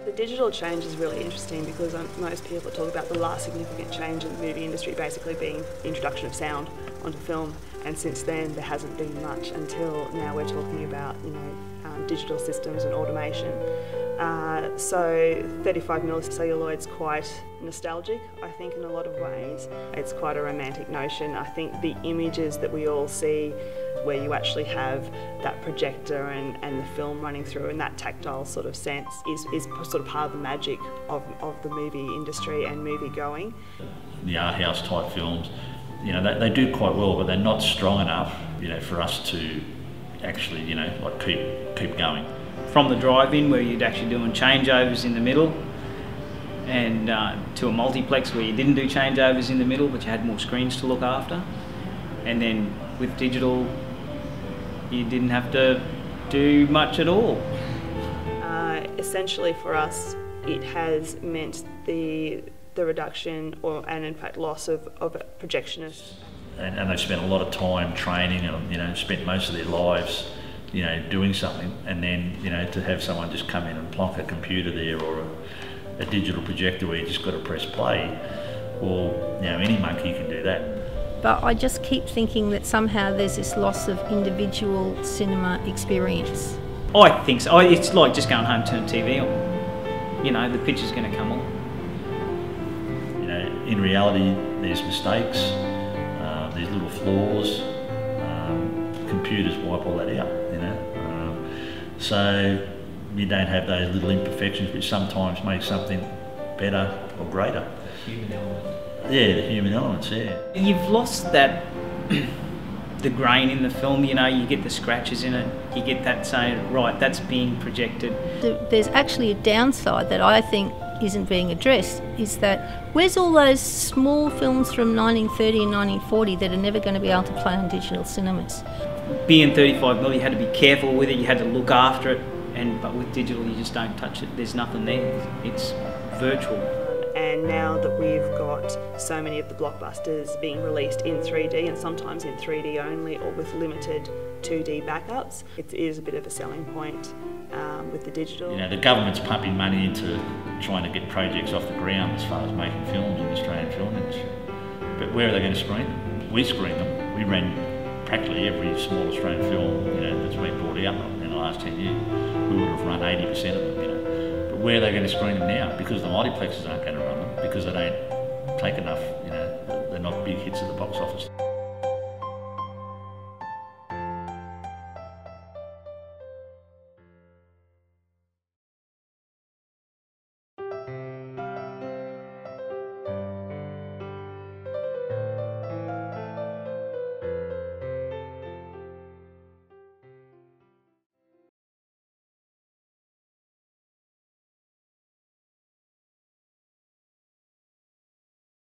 The digital change is really interesting because most people talk about the last significant change in the movie industry basically being the introduction of sound onto film, and since then there hasn't been much until now we're talking about digital systems and automation. So 35mm celluloid's quite nostalgic, I think, in a lot of ways. It's quite a romantic notion. I think the images that we all see where you actually have that projector and the film running through in that tactile sort of sense is sort of part of the magic of the movie industry and movie going. The art house type films, they do quite well, but they're not strong enough, for us to actually, keep going. From the drive-in where you'd actually doing changeovers in the middle, and to a multiplex where you didn't do changeovers in the middle but you had more screens to look after, and then with digital you didn't have to do much at all. Essentially for us it has meant the reduction and in fact loss of projectionists. And they've spent a lot of time training and spent most of their lives doing something, and then to have someone just come in and plonk a computer there or a digital projector where you just got to press play, well, any monkey can do that. But I just keep thinking that somehow there's this loss of individual cinema experience. I think so. It's like just going home, turn TV on. The picture's going to come on. In reality, there's mistakes, there's little flaws. Computers wipe all that out, so you don't have those little imperfections which sometimes make something better or greater. Human element. Yeah, the human elements, yeah. You've lost that, the grain in the film, you get the scratches in it, you get that saying, right, that's being projected. There's actually a downside that I think isn't being addressed, is that where's all those small films from 1930 and 1940 that are never going to be able to play on digital cinemas? Being 35mm, you had to be careful with it, you had to look after it, but with digital you just don't touch it, there's nothing there, it's virtual. And now that we've got so many of the blockbusters being released in 3D and sometimes in 3D only or with limited 2D backups, it is a bit of a selling point with the digital. The government's pumping money into trying to get projects off the ground as far as making films in the Australian film industry. But where are they going to screen them? We screen them. We ran practically every small Australian film that's been brought out in the last 10 years. We would have run 80% of them, But where are they going to screen them now? Because the multiplexes aren't going to run them, because they don't take enough, they're not big hits at the box office.